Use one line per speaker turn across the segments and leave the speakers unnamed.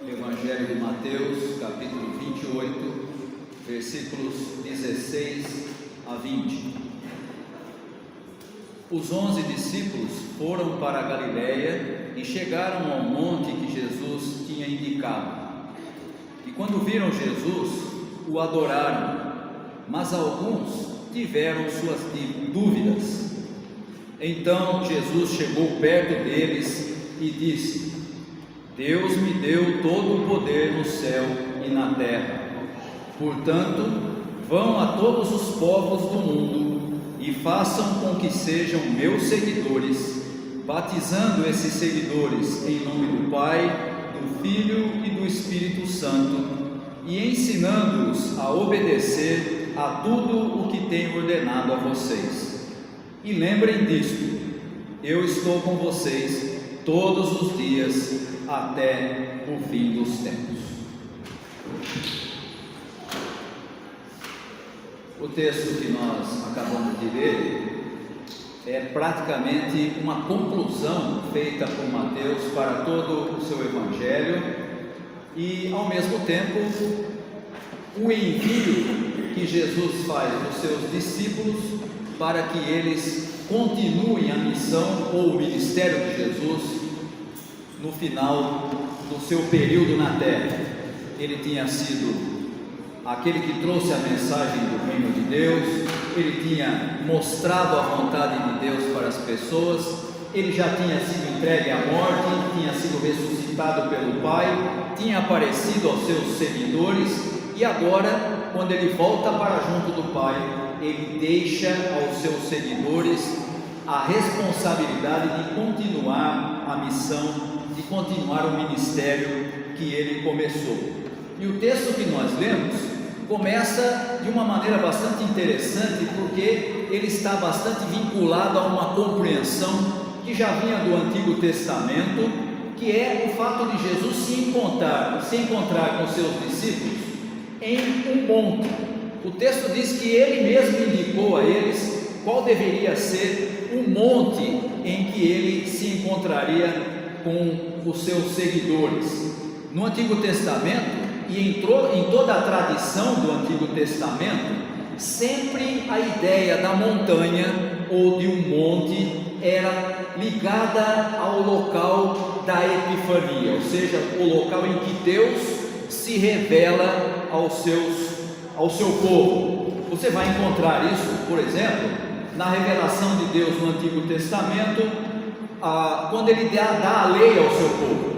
Evangelho de Mateus, capítulo 28, versículos 16 a 20. Os 11 discípulos foram para a Galiléia e chegaram ao monte que Jesus tinha indicado. E quando viram Jesus, o adoraram, mas alguns tiveram suas dúvidas. Então Jesus chegou perto deles e disse: Deus me deu todo o poder no céu e na terra. Portanto, vão a todos os povos do mundo e façam com que sejam meus seguidores, batizando esses seguidores em nome do Pai, do Filho e do Espírito Santo, e ensinando-os a obedecer a tudo o que tenho ordenado a vocês. E lembrem disto: eu estou com vocês todos os dias até o fim dos tempos. O texto que nós acabamos de ler é praticamente uma conclusão feita por Mateus para todo o seu evangelho e, ao mesmo tempo, o envio que Jesus faz aos seus discípulos para que eles continuem a missão ou o ministério de Jesus no final do seu período na terra. Ele tinha sido aquele que trouxe a mensagem do reino de Deus, ele tinha mostrado a vontade de Deus para as pessoas, ele já tinha sido entregue à morte, tinha sido ressuscitado pelo Pai, tinha aparecido aos seus seguidores, e agora, quando ele volta para junto do Pai, ele deixa aos seus seguidores a responsabilidade de continuar a missão, de continuar o ministério que ele começou. E o texto que nós lemos começa de uma maneira bastante interessante, porque ele está bastante vinculado a uma compreensão que já vinha do Antigo Testamento, que é o fato de Jesus se encontrar com seus discípulos em um monte. O texto diz que ele mesmo indicou a eles qual deveria ser o monte em que ele se encontraria com os seus seguidores. No Antigo Testamento e em toda a tradição do Antigo Testamento, sempre a ideia da montanha ou de um monte era ligada ao local da Epifania, ou seja, o local em que Deus se revela ao seu povo. Você vai encontrar isso, por exemplo, na revelação de Deus no Antigo Testamento, quando ele dá a lei ao seu povo.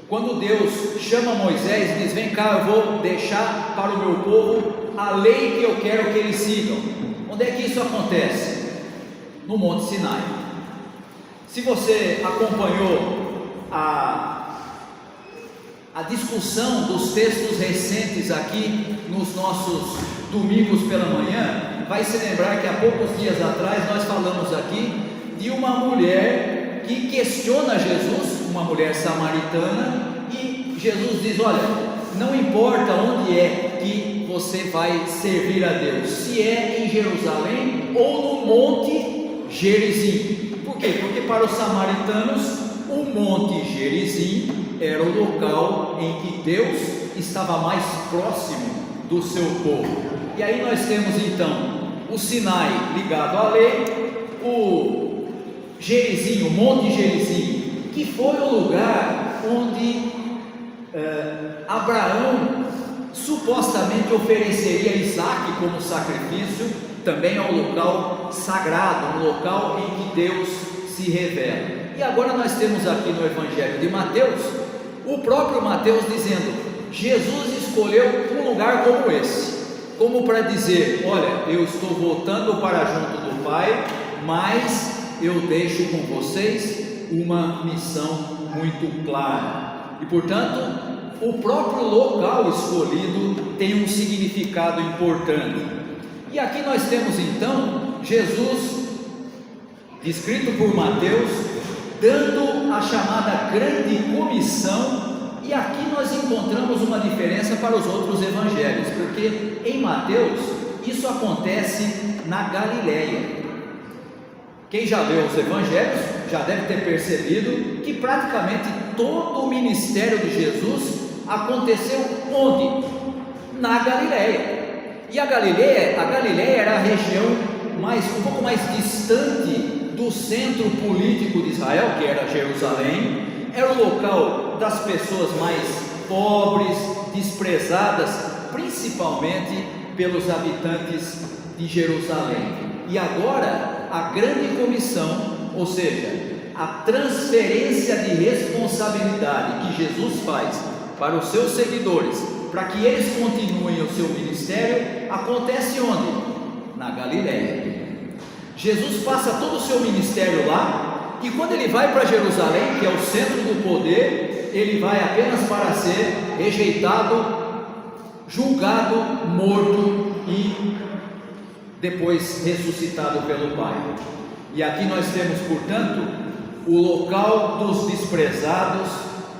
Quando Deus chama Moisés e diz: vem cá, eu vou deixar para o meu povo a lei que eu quero que eles sigam. Onde é que isso acontece? No Monte Sinai. Se você acompanhou a discussão dos textos recentes aqui nos nossos domingos pela manhã, vai se lembrar que há poucos dias atrás nós falamos aqui de uma mulher que questiona Jesus, uma mulher samaritana, e Jesus diz: olha, não importa onde é que você vai servir a Deus, se é em Jerusalém ou no Monte Gerizim. Por quê? Porque para os samaritanos o Monte Gerizim era o local em que Deus estava mais próximo do seu povo. E aí nós temos então o Sinai ligado à lei, o Gerizim, o Monte Gerizim, que foi o lugar onde Abraão supostamente ofereceria Isaac como sacrifício. Também é um local sagrado, um local em que Deus se revela. E agora nós temos aqui no Evangelho de Mateus, o próprio Mateus dizendo: Jesus escolheu um lugar como esse, como para dizer: olha, eu estou voltando para junto do Pai, mas eu deixo com vocês uma missão muito clara. E portanto, o próprio local escolhido tem um significado importante. E aqui nós temos então Jesus, descrito por Mateus, dando a chamada grande comissão. E aqui nós encontramos uma diferença para os outros evangelhos, porque em Mateus isso acontece na Galiléia. Quem já leu os evangelhos já deve ter percebido que praticamente todo o ministério de Jesus aconteceu onde? Na Galileia. E a Galileia era a região um pouco mais distante do centro político de Israel, que era Jerusalém. Era o local das pessoas mais pobres, desprezadas, principalmente pelos habitantes de Jerusalém. E agora a grande comissão, ou seja, a transferência de responsabilidade que Jesus faz para os seus seguidores, para que eles continuem o seu ministério, acontece onde? Na Galileia. Jesus passa todo o seu ministério lá, e quando ele vai para Jerusalém, que é o centro do poder, ele vai apenas para ser rejeitado, julgado, morto e depois ressuscitado pelo Pai. E aqui nós temos, portanto, o local dos desprezados,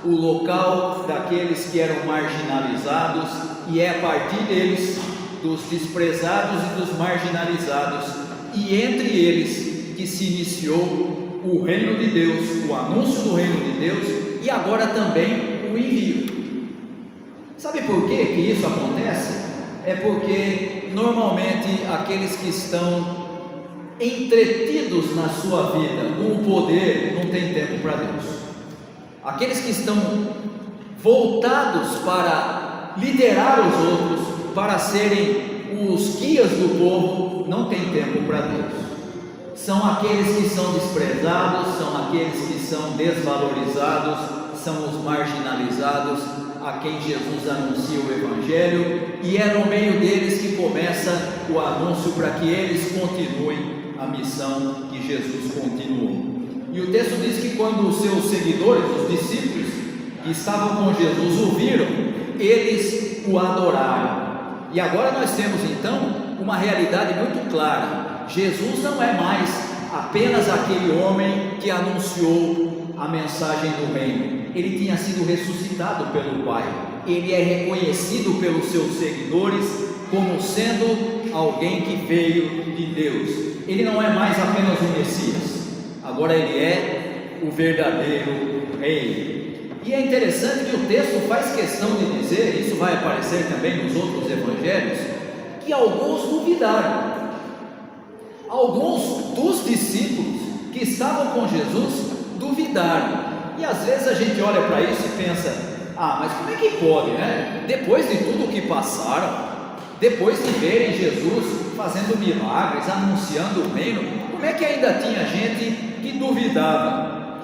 o local daqueles que eram marginalizados, e é a partir deles, dos desprezados e dos marginalizados, e entre eles que se iniciou o reino de Deus, o anúncio do reino de Deus, e agora também o envio. Sabe por que isso acontece? É porque normalmente aqueles que estão entretidos na sua vida, com o poder, não tem tempo para Deus. Aqueles que estão voltados para liderar os outros, para serem os guias do povo, não tem tempo para Deus. São aqueles que são desprezados, são aqueles que são desvalorizados, são os marginalizados, a quem Jesus anuncia o Evangelho, e é no meio deles que começa o anúncio para que eles continuem a missão que Jesus continuou. E o texto diz que quando os seus seguidores, os discípulos que estavam com Jesus o viram, eles o adoraram. E agora nós temos então uma realidade muito clara: Jesus não é mais apenas aquele homem que anunciou a mensagem do reino. Ele tinha sido ressuscitado pelo Pai. Ele é reconhecido pelos seus seguidores como sendo alguém que veio de Deus. Ele não é mais apenas o Messias, agora ele é o verdadeiro rei. E é interessante que o texto faz questão de dizer, isso vai aparecer também nos outros evangelhos, que alguns duvidaram. Alguns dos discípulos que estavam com Jesus duvidaram. E às vezes a gente olha para isso e pensa: mas como é que pode, né? Depois de tudo o que passaram, depois de verem Jesus fazendo milagres, anunciando o reino, como é que ainda tinha gente que duvidava?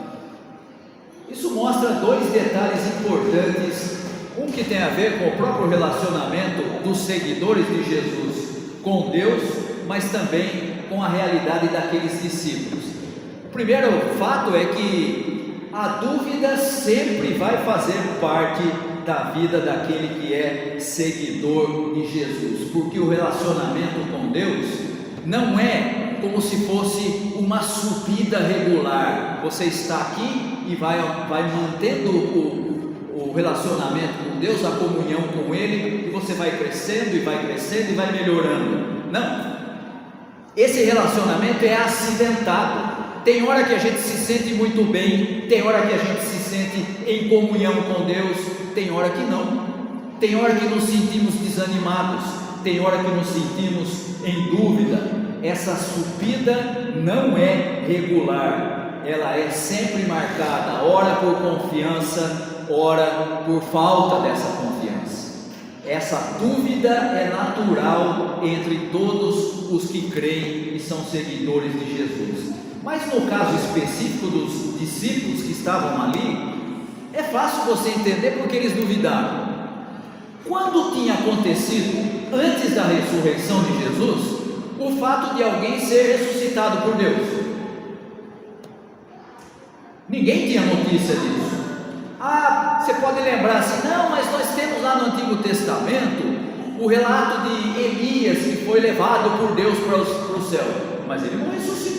Isso mostra dois detalhes importantes, um que tem a ver com o próprio relacionamento dos seguidores de Jesus com Deus, mas também com a realidade daqueles discípulos. O primeiro fato é que a dúvida sempre vai fazer parte da vida daquele que é seguidor de Jesus, porque o relacionamento com Deus não é como se fosse uma subida regular. Você está aqui e vai mantendo o relacionamento com Deus, a comunhão com Ele, e você vai crescendo e vai crescendo e vai melhorando. Não, esse relacionamento é acidentado. Tem hora que a gente se sente muito bem, tem hora que a gente se sente em comunhão com Deus, tem hora que não, tem hora que nos sentimos desanimados, tem hora que nos sentimos em dúvida. Essa subida não é regular, ela é sempre marcada, ora por confiança, ora por falta dessa confiança. Essa dúvida é natural entre todos os que creem e são seguidores de Jesus. Mas no caso específico dos discípulos que estavam ali, é fácil você entender porque eles duvidaram. Quando tinha acontecido, antes da ressurreição de Jesus, o fato de alguém ser ressuscitado por Deus? Ninguém tinha notícia disso. Você pode lembrar assim: não, mas nós temos lá no Antigo Testamento o relato de Elias que foi levado por Deus para o céu, mas ele não ressuscitou.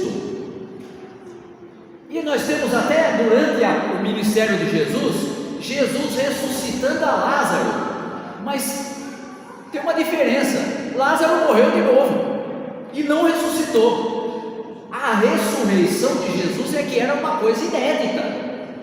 E nós temos até durante o ministério de Jesus ressuscitando a Lázaro, mas tem uma diferença: Lázaro morreu de novo e não ressuscitou. A ressurreição de Jesus é que era uma coisa inédita,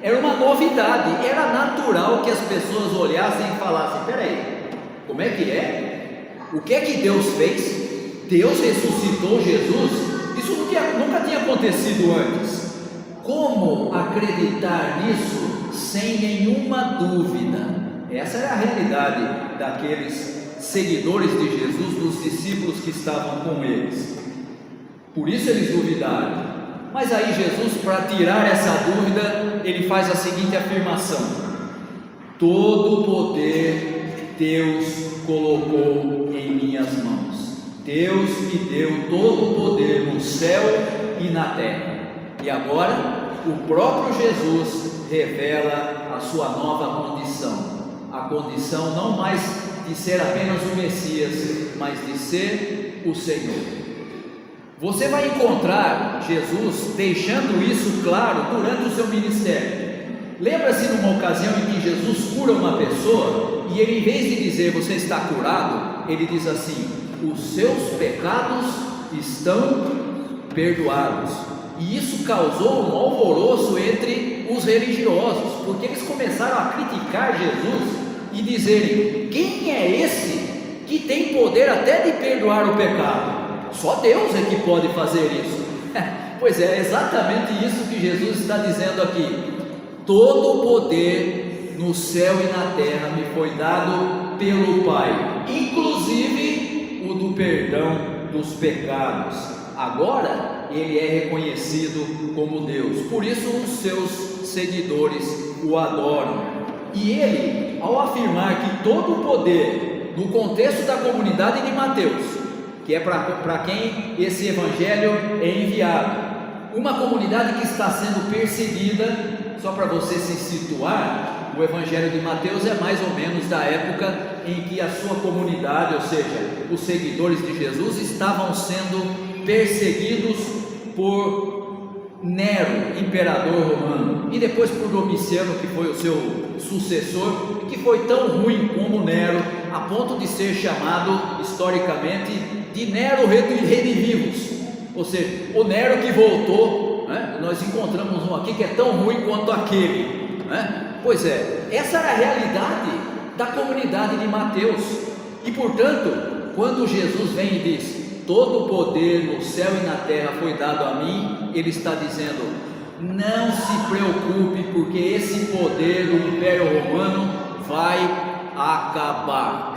era uma novidade, era natural que as pessoas olhassem e falassem: peraí, como é que é? O que é que Deus fez? Deus ressuscitou Jesus? Isso nunca tinha acontecido antes. Como acreditar nisso sem nenhuma dúvida? Essa era a realidade daqueles seguidores de Jesus, dos discípulos que estavam com eles. Por isso eles duvidaram. Mas aí Jesus, para tirar essa dúvida, ele faz a seguinte afirmação: todo poder Deus colocou em minhas mãos. Deus me deu todo o poder no céu e na terra. E agora o próprio Jesus revela a sua nova condição, a condição não mais de ser apenas o Messias, mas de ser o Senhor. Você vai encontrar Jesus deixando isso claro durante o seu ministério. Lembra-se numa ocasião em que Jesus cura uma pessoa e ele, em vez de dizer você está curado, ele diz assim: os seus pecados estão perdoados. E isso causou um alvoroço entre os religiosos, porque eles começaram a criticar Jesus e dizerem: quem é esse que tem poder até de perdoar o pecado? Só Deus é que pode fazer isso. Pois é exatamente isso que Jesus está dizendo aqui: todo o poder no céu e na terra me foi dado pelo Pai, inclusive o do perdão dos pecados. Agora ele é reconhecido como Deus, por isso os seus seguidores o adoram. E ele, ao afirmar que todo o poder, no contexto da comunidade de Mateus, que é para quem esse evangelho é enviado, uma comunidade que está sendo perseguida. Só para você se situar, o evangelho de Mateus é mais ou menos da época em que a sua comunidade, ou seja, os seguidores de Jesus, estavam sendo perseguidos por Nero, imperador romano, e depois por Domiciano, que foi o seu sucessor, que foi tão ruim como Nero, a ponto de ser chamado historicamente de Nero redivivus, ou seja, o Nero que voltou, né? Nós encontramos um aqui que é tão ruim quanto aquele, né? Pois é, essa era a realidade da comunidade de Mateus. E portanto, quando Jesus vem e diz: todo o poder no céu e na terra foi dado a mim, ele está dizendo: não se preocupe, porque esse poder do Império Romano vai acabar.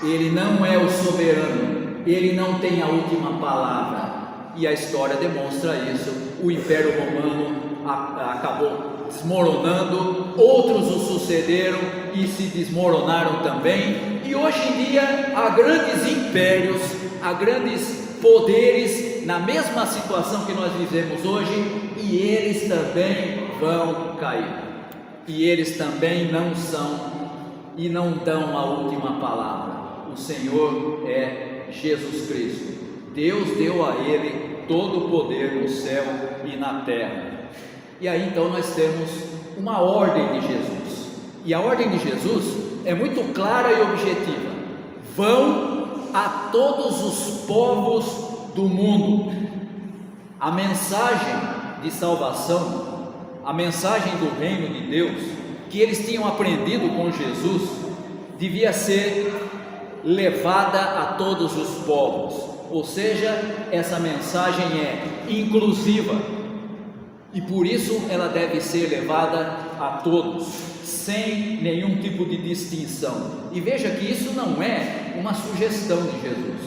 Ele não é o soberano, ele não tem a última palavra. E a história demonstra isso. O Império Romano acabou desmoronando, outros o sucederam e se desmoronaram também. E hoje em dia há grandes impérios, há grandes poderes na mesma situação que nós vivemos hoje, e eles também vão cair. E eles também não são e não dão a última palavra. O Senhor é Jesus Cristo. Deus deu a ele todo o poder no céu e na terra. E aí então nós temos uma ordem de Jesus, e a ordem de Jesus é muito clara e objetiva: vão a todos os povos do mundo. A mensagem de salvação, a mensagem do reino de Deus, que eles tinham aprendido com Jesus, devia ser levada a todos os povos. Ou seja, essa mensagem é inclusiva, e por isso ela deve ser levada a todos, sem nenhum tipo de distinção. E veja que isso não é uma sugestão de Jesus,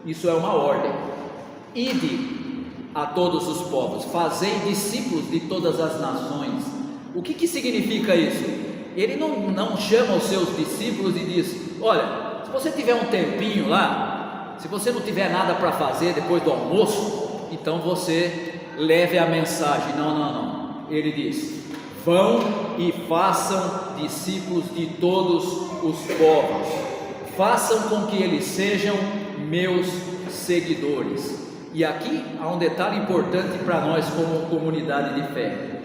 isso é uma ordem: ide a todos os povos, fazei discípulos de todas as nações. O que significa isso? Ele não chama os seus discípulos e diz: olha, se você tiver um tempinho lá, se você não tiver nada para fazer depois do almoço, então você leve a mensagem. Não. Ele diz: vão e façam discípulos de todos os povos, façam com que eles sejam meus seguidores. E aqui há um detalhe importante para nós como comunidade de fé: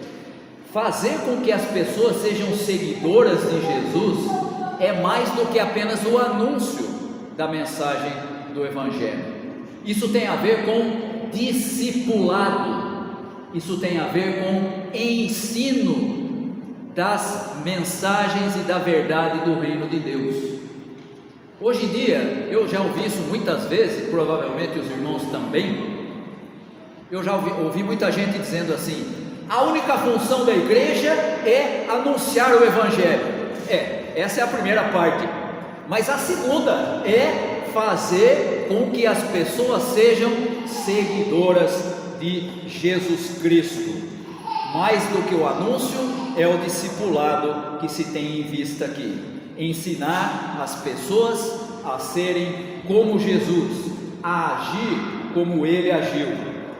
fazer com que as pessoas sejam seguidoras de Jesus é mais do que apenas o anúncio da mensagem do Evangelho. Isso tem a ver com discipulado. Isso tem a ver com ensino das mensagens e da verdade do reino de Deus. Hoje em dia, eu já ouvi isso muitas vezes, provavelmente os irmãos também. Eu já ouvi muita gente dizendo assim: a única função da igreja é anunciar o Evangelho. Essa é a primeira parte, mas a segunda é fazer com que as pessoas sejam seguidoras de Jesus Cristo. Mais do que o anúncio, é o discipulado que se tem em vista aqui. Ensinar as pessoas a serem como Jesus, a agir como Ele agiu.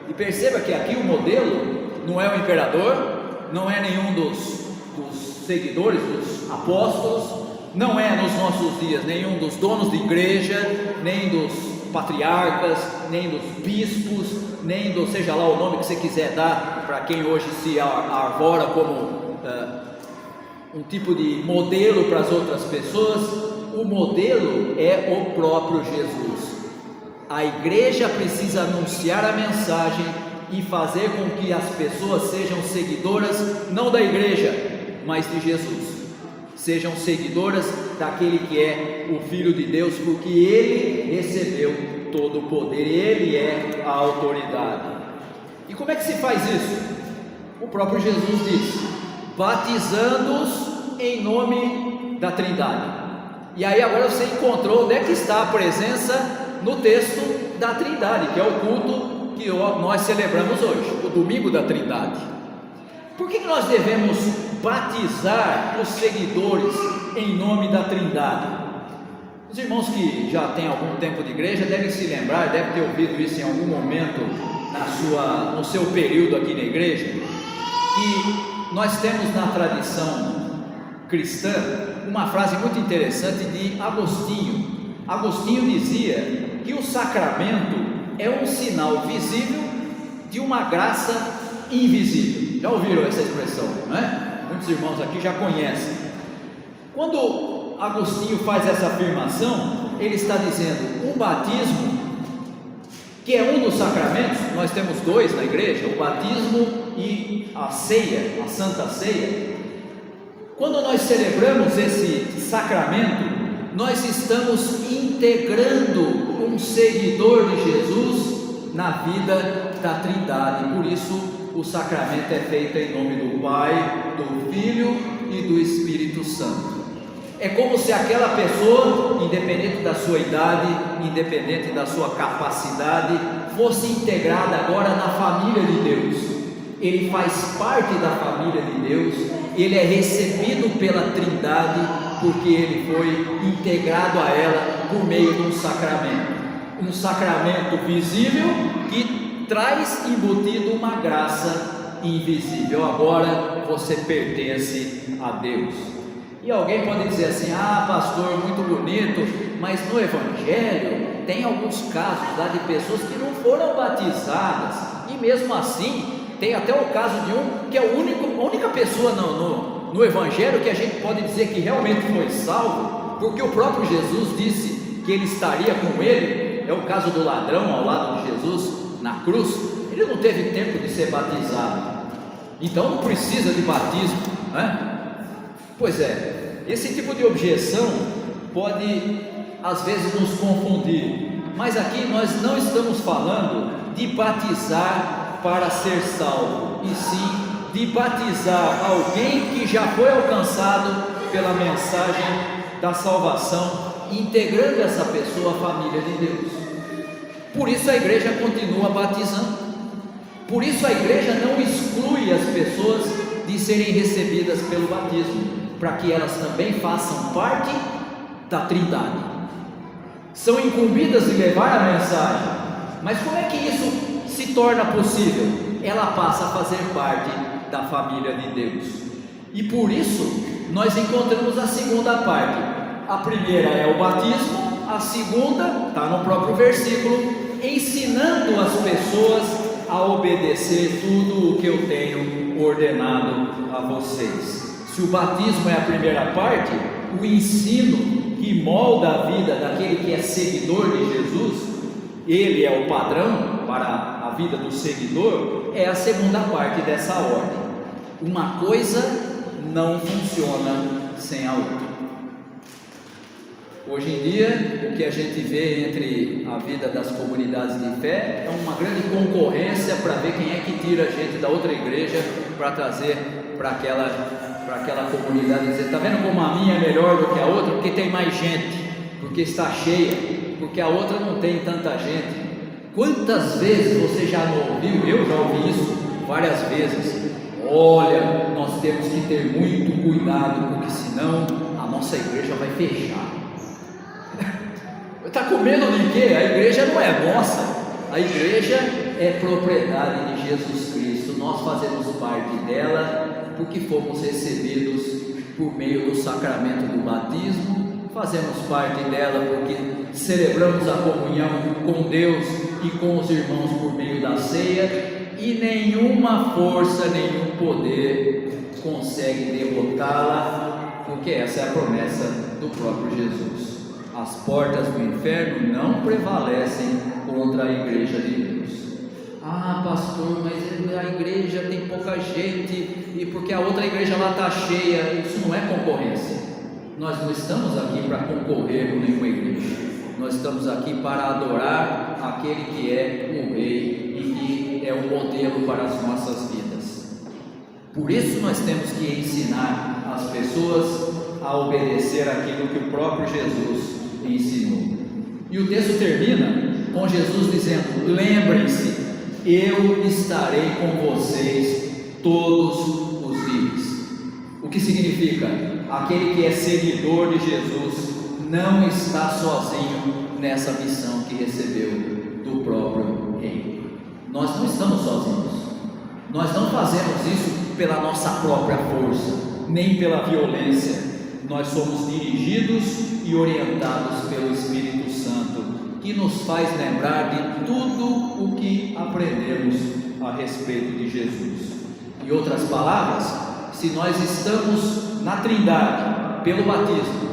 E perceba que aqui o modelo não é o imperador, não é nenhum dos seguidores, dos apóstolos, não é nos nossos dias nenhum dos donos de igreja, nem dos patriarcas, nem dos bispos, nem do, seja lá o nome que você quiser dar para quem hoje se arvora como um tipo de modelo para as outras pessoas. O modelo é o próprio Jesus. A igreja precisa anunciar a mensagem e fazer com que as pessoas sejam seguidoras, não da igreja, mas de Jesus. Sejam seguidoras daquele que é o Filho de Deus, porque Ele recebeu todo o poder, Ele é a autoridade. E como é que se faz isso? O próprio Jesus disse: batizando-os em nome da Trindade. E aí agora você encontrou onde é que está a presença no texto da Trindade, que é o culto que nós celebramos hoje, o domingo da Trindade. Por que nós devemos batizar os seguidores em nome da Trindade? Os irmãos que já têm algum tempo de igreja devem se lembrar, devem ter ouvido isso em algum momento no seu período aqui na igreja, que nós temos na tradição cristã uma frase muito interessante de Agostinho. Agostinho dizia que o sacramento é um sinal visível de uma graça invisível. Já ouviram essa expressão, não é? Muitos irmãos aqui já conhecem. Quando Agostinho faz essa afirmação, ele está dizendo: o batismo, que é um dos sacramentos, nós temos dois na igreja, o batismo e a ceia, a Santa Ceia. Quando nós celebramos esse sacramento, nós estamos integrando um seguidor de Jesus na vida da Trindade. Por isso o sacramento é feito em nome do Pai, do Filho e do Espírito Santo. É como se aquela pessoa, independente da sua idade, independente da sua capacidade, fosse integrada agora na família de Deus. Ele faz parte da família de Deus, ele é recebido pela Trindade, porque ele foi integrado a ela por meio de um sacramento visível que traz embutido uma graça invisível. Agora você pertence a Deus. E alguém pode dizer assim: ah, pastor, muito bonito, mas no Evangelho tem alguns casos lá de pessoas que não foram batizadas, e mesmo assim tem até o caso de um que é a única pessoa no Evangelho que a gente pode dizer que realmente foi salvo, porque o próprio Jesus disse que ele estaria com ele. É o caso do ladrão ao lado de Jesus na cruz. Ele não teve tempo de ser batizado, então não precisa de batismo, né? Pois é, esse tipo de objeção pode às vezes nos confundir, mas aqui nós não estamos falando de batizar para ser salvo, e sim de batizar alguém que já foi alcançado pela mensagem da salvação, integrando essa pessoa à família de Deus. Por isso a igreja continua batizando, por isso a igreja não exclui as pessoas de serem recebidas pelo batismo, para que elas também façam parte da Trindade. São incumbidas de levar a mensagem, mas como é que isso se torna possível? Ela passa a fazer parte da família de Deus. E por isso nós encontramos a segunda parte. A primeira é o batismo, a segunda está no próprio versículo, ensinando as pessoas a obedecer tudo o que eu tenho ordenado a vocês. Se o batismo é a primeira parte, o ensino que molda a vida daquele que é seguidor de Jesus, ele é o padrão para a vida do seguidor é a segunda parte dessa ordem. Uma coisa não funciona sem a outra. Hoje em dia, o que a gente vê entre a vida das comunidades de fé é uma grande concorrência para ver quem é que tira a gente da outra igreja para trazer para aquela comunidade, dizer, está vendo como a minha é melhor do que a outra? Porque tem mais gente, porque está cheia, porque a outra não tem tanta gente. Quantas vezes você já não ouviu? Eu já ouvi isso várias vezes. Olha, nós temos que ter muito cuidado, porque senão a nossa igreja vai fechar. Está com medo de quê? A igreja não é nossa, a igreja é propriedade de Jesus Cristo. Nós fazemos parte dela porque fomos recebidos por meio do sacramento do batismo, fazemos parte dela porque celebramos a comunhão com Deus e com os irmãos por meio da ceia, e nenhuma força, nenhum poder consegue derrotá-la, porque essa é a promessa do próprio Jesus. As portas do inferno não prevalecem contra a igreja de Deus. Ah, pastor, mas a igreja tem pouca gente, e porque a outra igreja lá está cheia. Isso não é concorrência. Nós não estamos aqui para concorrer com nenhuma igreja. Nós estamos aqui para adorar aquele que é o Rei e que é o modelo para as nossas vidas. Por isso nós temos que ensinar as pessoas a obedecer aquilo que o próprio Jesus ensinou. E o texto termina com Jesus dizendo: lembrem-se, eu estarei com vocês todos os dias. O que significa? Aquele que é seguidor de Jesus não está sozinho nessa missão que recebeu do próprio Rei. Nós não estamos sozinhos. Nós não fazemos isso pela nossa própria força, nem pela violência. Nós somos dirigidos e orientados pelo Espírito Santo, que nos faz lembrar de tudo o que aprendemos a respeito de Jesus. Em outras palavras, se nós estamos na Trindade pelo batismo,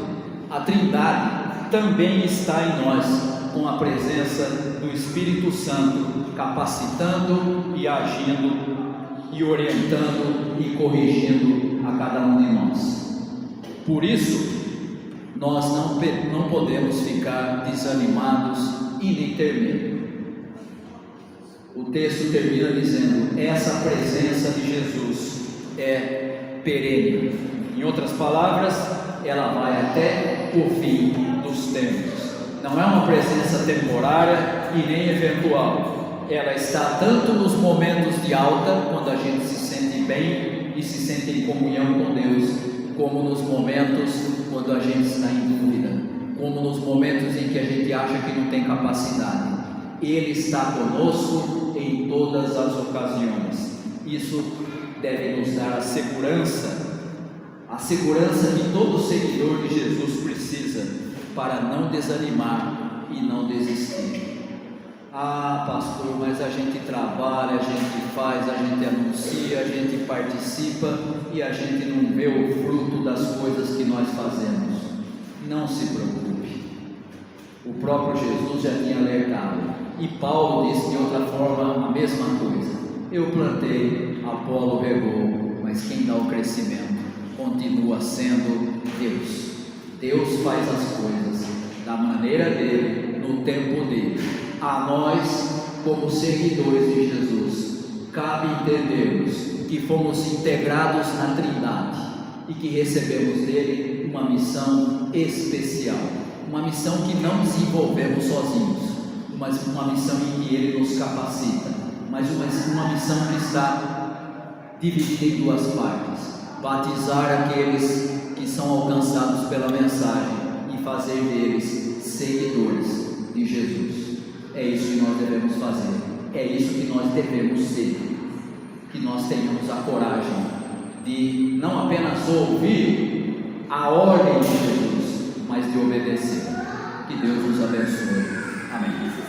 a Trindade também está em nós, com a presença do Espírito Santo, capacitando e agindo e orientando e corrigindo a cada um de nós. Por isso, nós não podemos ficar desanimados e nem ter medo. O texto termina dizendo: essa presença de Jesus é perene. Em outras palavras, ela vai até o fim dos tempos. Não é uma presença temporária e nem eventual. Ela está tanto nos momentos de alta, quando a gente se sente bem e se sente em comunhão com Deus, como nos momentos quando a gente está em dúvida, como nos momentos em que a gente acha que não tem capacidade. Ele está conosco em todas as ocasiões. Isso deve nos dar a segurança que todo seguidor de Jesus precisa para não desanimar e não desistir. Ah, pastor, mas a gente trabalha, a gente faz, a gente anuncia, a gente participa e a gente não vê o fruto das coisas que nós fazemos. Não se preocupe. O próprio Jesus já tinha alertado. E Paulo disse de outra forma a mesma coisa: eu plantei, Apolo regou, mas quem dá o crescimento continua sendo Deus. Deus faz as coisas da maneira dele, no tempo dele. A nós, como seguidores de Jesus, cabe entendermos que fomos integrados na Trindade e que recebemos dele uma missão especial, uma missão que não desenvolvemos sozinhos, mas uma missão em que ele nos capacita, mas uma missão que está dividida em duas partes: batizar aqueles que são alcançados pela mensagem e fazer deles seguidores de Jesus. É isso que nós devemos fazer, é isso que nós devemos ser, que nós tenhamos a coragem de não apenas ouvir a ordem de Jesus, mas de obedecer. Que Deus nos abençoe. Amém.